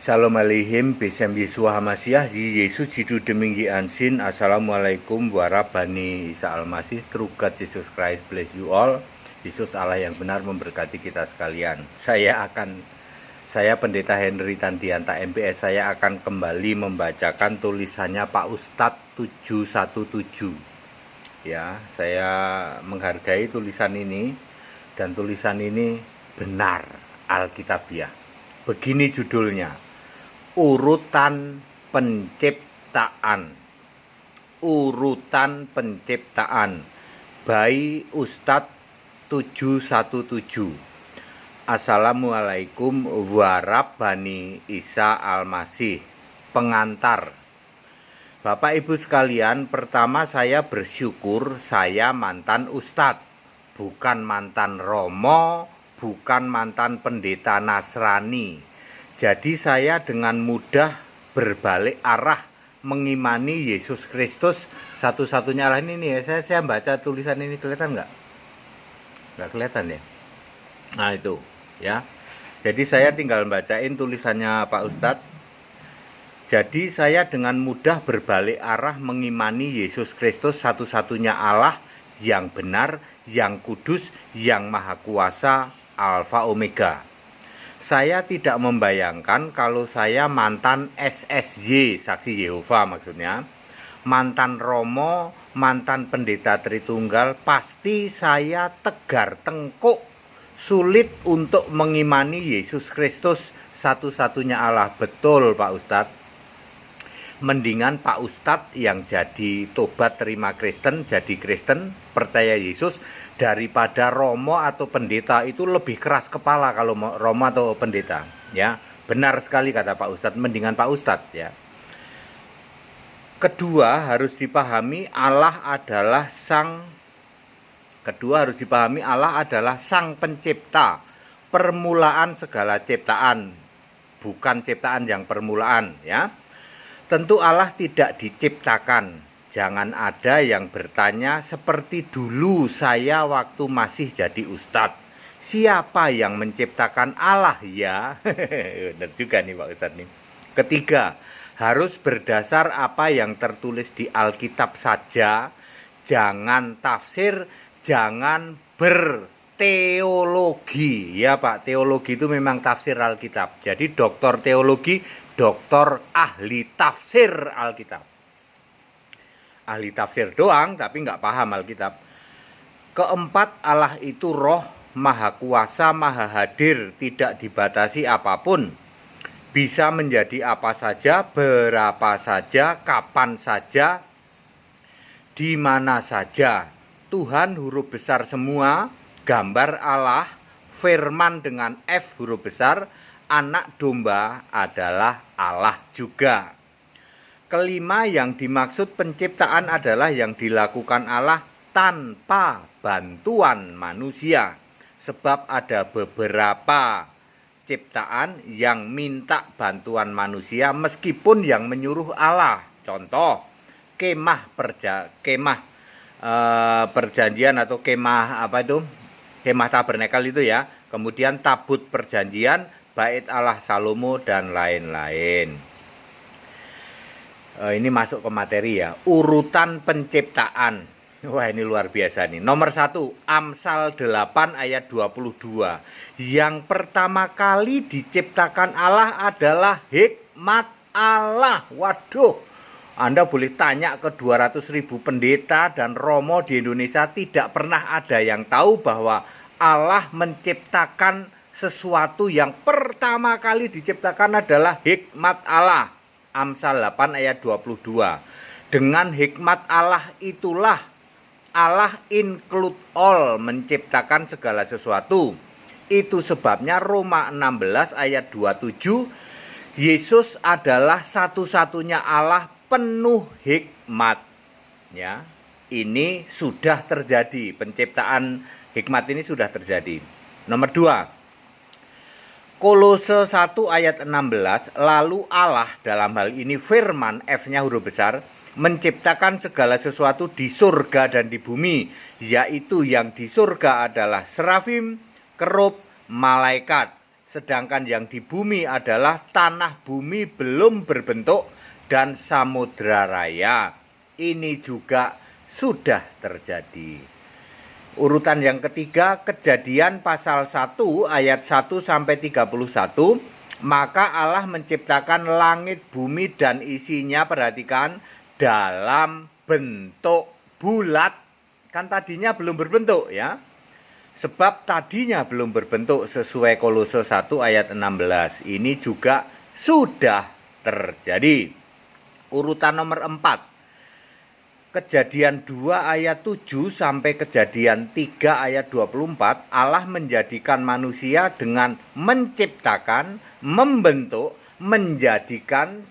Shalom aleihim, besem Yesua Hamasiah, Yesus jidu deminggi ansin. Assalamualaikum warahmatullahi Isa Almasih. True God Jesus Christ bless you all. Yesus Allah yang benar memberkati kita sekalian. Saya Pendeta Henry Tandianta MPS. Saya akan kembali membacakan tulisannya Pak Ustadz 717. Ya, saya menghargai tulisan ini, dan tulisan ini benar Alkitabiah. Begini judulnya, Urutan Penciptaan. Urutan Penciptaan by Ustadz 717. Assalamualaikum warahmatullahi Isa Almasih. Pengantar. Bapak Ibu sekalian, pertama saya bersyukur saya mantan Ustadz, bukan mantan Romo, bukan mantan pendeta Nasrani. Jadi saya dengan mudah berbalik arah mengimani Yesus Kristus satu-satunya Allah ini ya. Saya baca tulisan ini, kelihatan nggak? Nggak kelihatan ya? Nah itu ya. Jadi saya tinggal bacain tulisannya Pak Ustadz. Jadi saya dengan mudah berbalik arah mengimani Yesus Kristus satu-satunya Allah yang benar, yang kudus, yang maha kuasa, Alfa Omega. Saya tidak membayangkan kalau saya mantan SSY, Saksi Yehova maksudnya, mantan Romo, mantan pendeta Tritunggal, pasti saya tegar tengkuk, sulit untuk mengimani Yesus Kristus satu-satunya Allah. Betul Pak Ustadz. Mendingan Pak Ustadz yang jadi tobat terima Kristen, jadi Kristen, percaya Yesus, daripada Romo atau pendeta. Itu lebih keras kepala kalau Romo atau pendeta ya. Benar sekali kata Pak Ustadz, mendingan Pak Ustadz ya. Kedua harus dipahami Allah adalah sang pencipta, permulaan segala ciptaan, bukan ciptaan yang permulaan ya. Tentu Allah tidak diciptakan. Jangan ada yang bertanya seperti dulu saya waktu masih jadi ustadz. Siapa yang menciptakan Allah ya? Benar juga nih Pak Ustadz nih. Ketiga, harus berdasar apa yang tertulis di Alkitab saja. Jangan tafsir, jangan berteologi. Ya Pak, teologi itu memang tafsir Alkitab. Jadi doktor teologi, doktor ahli tafsir Alkitab. Ahli tafsir doang tapi nggak paham Alkitab. Keempat, Allah itu roh, maha kuasa, maha hadir, tidak dibatasi apapun. Bisa menjadi apa saja, berapa saja, kapan saja, di mana saja. Tuhan huruf besar semua, gambar Allah, firman dengan F huruf besar, anak domba adalah Allah juga. Kelima, yang dimaksud penciptaan adalah yang dilakukan Allah tanpa bantuan manusia. Sebab ada beberapa ciptaan yang minta bantuan manusia meskipun yang menyuruh Allah. Contoh, kemah perjanjian atau kemah kemah tabernakel itu ya. Kemudian tabut perjanjian, bait Allah Salomo dan lain-lain. Ini masuk ke materi ya. Urutan penciptaan. Wah ini luar biasa nih. Nomor 1, Amsal 8 ayat 22. Yang pertama kali diciptakan Allah adalah hikmat Allah. Waduh, Anda boleh tanya ke 200.000 pendeta dan Romo di Indonesia, tidak pernah ada yang tahu bahwa Allah menciptakan sesuatu yang pertama kali diciptakan adalah hikmat Allah. Amsal 8 ayat 22. Dengan hikmat Allah itulah Allah include all, menciptakan segala sesuatu. Itu sebabnya Roma 16 ayat 27, Yesus adalah satu-satunya Allah penuh hikmat. Ya, ini sudah terjadi, penciptaan hikmat ini sudah terjadi. Nomor 2, Kolose 1 ayat 16, lalu Allah dalam hal ini firman, F-nya huruf besar, menciptakan segala sesuatu di surga dan di bumi, yaitu yang di surga adalah serafim, kerub, malaikat. sedangkan yang di bumi adalah tanah bumi belum berbentuk dan samudra raya. Ini juga sudah terjadi. Urutan yang ketiga, Kejadian pasal 1 ayat 1 sampai 31. Maka Allah menciptakan langit, bumi dan isinya, perhatikan, dalam bentuk bulat. Kan tadinya belum berbentuk ya. Sebab tadinya belum berbentuk sesuai Kolose 1 ayat 16. Ini juga sudah terjadi. Urutan nomor 4. Kejadian 2 ayat 7 sampai Kejadian 3 ayat 24, Allah menjadikan manusia dengan menciptakan, membentuk, menjadikan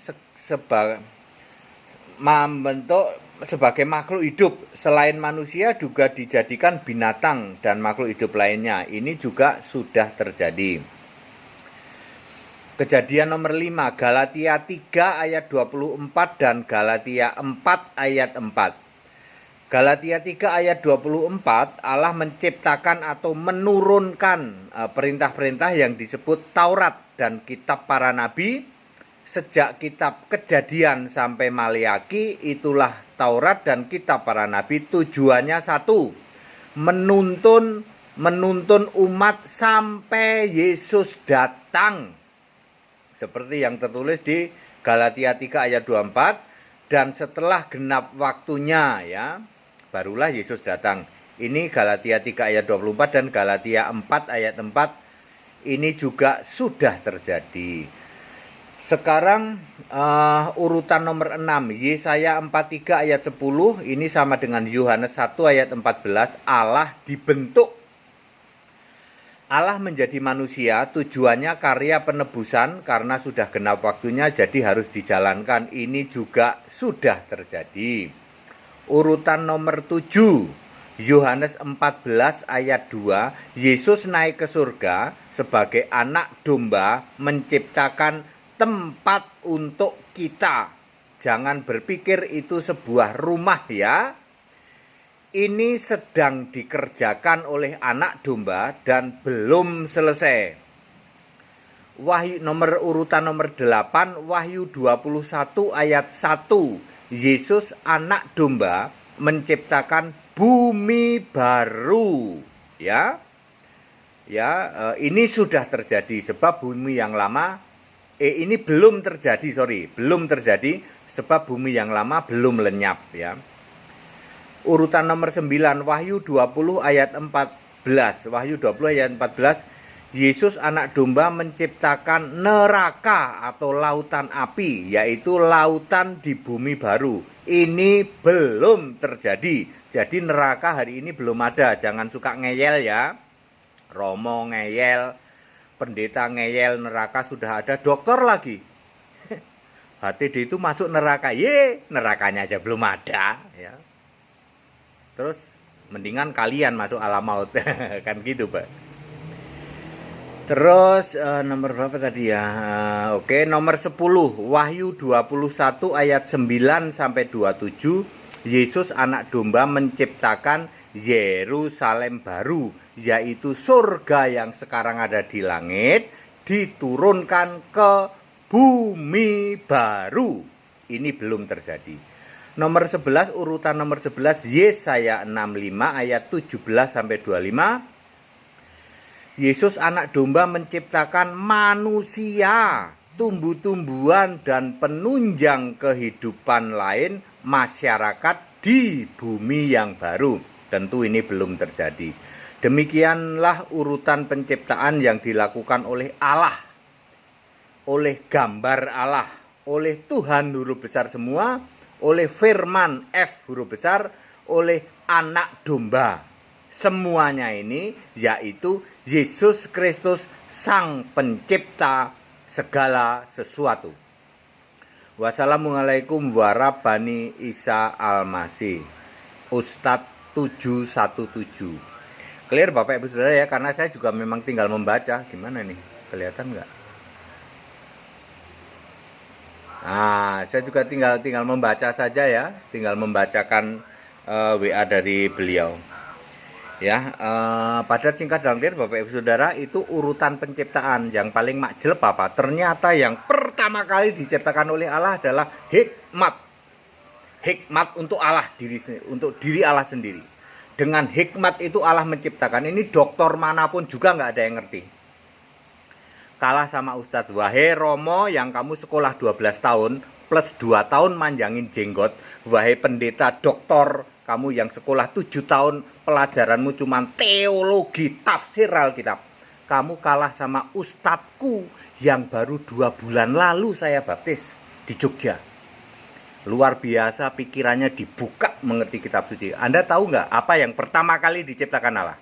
sebagai makhluk hidup. Selain manusia juga dijadikan binatang dan makhluk hidup lainnya. Ini juga sudah terjadi. Kejadian nomor 5, Galatia 3 ayat 24 dan Galatia 4 ayat 4. Galatia 3 ayat 24, Allah menciptakan atau menurunkan perintah-perintah yang disebut Taurat dan kitab para nabi. Sejak kitab Kejadian sampai Maleaki, itulah Taurat dan kitab para nabi tujuannya satu, menuntun umat sampai Yesus datang. Seperti yang tertulis di Galatia 3 ayat 24, dan setelah genap waktunya ya, barulah Yesus datang. Ini Galatia 3 ayat 24 dan Galatia 4 ayat 4. Ini juga sudah terjadi. Sekarang urutan nomor 6, Yesaya 43 ayat 10, ini sama dengan Yohanes 1 ayat 14, Allah dibentuk. Allah menjadi manusia, tujuannya karya penebusan, karena sudah genap waktunya jadi harus dijalankan. Ini juga sudah terjadi. Urutan nomor 7, Yohanes 14 ayat 2, Yesus naik ke surga sebagai anak domba menciptakan tempat untuk kita. Jangan berpikir itu sebuah rumah ya. Ini sedang dikerjakan oleh anak domba dan belum selesai. Wahyu urutan nomor 8, Wahyu 21 ayat 1. Yesus anak domba menciptakan bumi baru. Ya. Ini sudah terjadi sebab bumi yang lama ini belum terjadi, belum terjadi sebab bumi yang lama belum lenyap ya. Urutan nomor 9, Wahyu 20 ayat 14. Wahyu 20 ayat 14, Yesus anak domba menciptakan neraka atau lautan api, yaitu lautan di bumi baru. Ini belum terjadi. Jadi neraka hari ini belum ada. Jangan suka ngeyel ya. Romo ngeyel, pendeta ngeyel, neraka sudah ada, dokter lagi. HTD itu masuk neraka. Nerakanya aja belum ada ya. Terus mendingan kalian masuk alam maut. Kan gitu Pak. Terus nomor berapa tadi ya? Oke, nomor 10, Wahyu 21 ayat 9 sampai 27, Yesus anak domba menciptakan Yerusalem baru, yaitu surga yang sekarang ada di langit diturunkan ke bumi baru. Ini belum terjadi. Nomor 11, urutan nomor 11, Yesaya 65 ayat 17 sampai 25. Yesus anak domba menciptakan manusia, tumbuh-tumbuhan dan penunjang kehidupan lain masyarakat di bumi yang baru. Tentu ini belum terjadi. Demikianlah urutan penciptaan yang dilakukan oleh Allah, oleh gambar Allah, oleh Tuhan huruf besar semua, oleh firman F huruf besar, oleh anak domba. Semuanya ini yaitu Yesus Kristus sang pencipta segala sesuatu. Wassalamualaikum warahmatullahi Isa Al-Masih. Ustadz 717. Clear Bapak Ibu Saudara ya, karena saya juga memang tinggal membaca. Gimana nih? Kelihatan nggak? Nah, saya juga tinggal membaca saja ya, tinggal membacakan WA dari beliau. Ya, pada singkat dalam diri Bapak Ibu Saudara, itu urutan penciptaan yang paling makjel apa? Ternyata yang pertama kali diciptakan oleh Allah adalah hikmat. Hikmat untuk Allah untuk diri Allah sendiri. Dengan hikmat itu Allah menciptakan. Ini dokter manapun juga nggak ada yang ngerti. Kalah sama Ustadz. Wahai Romo yang kamu sekolah 12 tahun plus 2 tahun manjangin jenggot. Wahai pendeta doktor kamu yang sekolah 7 tahun pelajaranmu cuma teologi tafsir Alkitab. Kamu kalah sama ustadzku yang baru 2 bulan lalu saya baptis di Jogja. Luar biasa, pikirannya dibuka mengerti kitab suci. Anda tahu nggak apa yang pertama kali diciptakan Allah?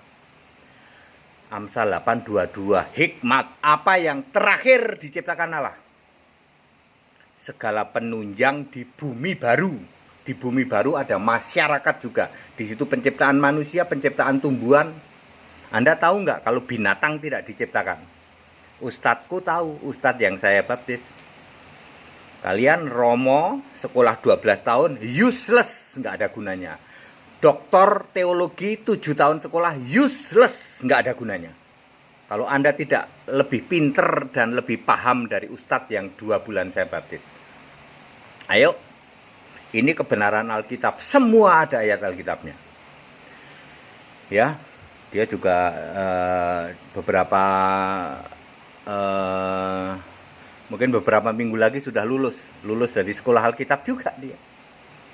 Amsal 8:22, hikmat. Apa yang terakhir diciptakan Allah? Segala penunjang di bumi baru. Di bumi baru ada masyarakat juga. Di situ penciptaan manusia, penciptaan tumbuhan. Anda tahu nggak kalau binatang tidak diciptakan? Ustadzku tahu, ustadz yang saya baptis. Kalian Romo, sekolah 12 tahun, useless, nggak ada gunanya. Doktor teologi 7 tahun sekolah, useless, nggak ada gunanya. Kalau Anda tidak lebih pinter dan lebih paham dari ustadz yang 2 bulan saya baptis. Ayo, ini kebenaran Alkitab, semua ada ayat Alkitabnya. Ya, dia juga mungkin beberapa minggu lagi sudah lulus dari sekolah Alkitab juga dia.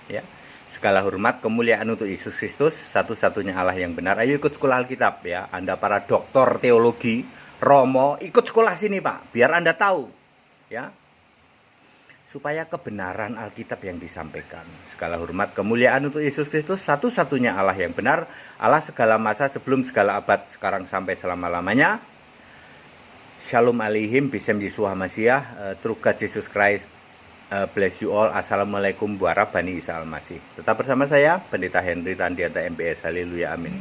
Ya, segala hormat kemuliaan untuk Yesus Kristus, satu-satunya Allah yang benar. Ayo ikut sekolah Alkitab ya. Anda para doktor teologi, Romo, ikut sekolah sini Pak, biar Anda tahu ya. Supaya kebenaran Alkitab yang disampaikan. Segala hormat kemuliaan untuk Yesus Kristus, satu-satunya Allah yang benar, Allah segala masa sebelum segala abad, sekarang sampai selama-lamanya. Shalom alaihim, bisem Yeshua Mashiach, through God Jesus Christ, bless you all. Assalamualaikum warahmatullahi wabarakatuh. Tetap bersama saya, Pendeta Henry Tandiata MBS. Haleluya, amin.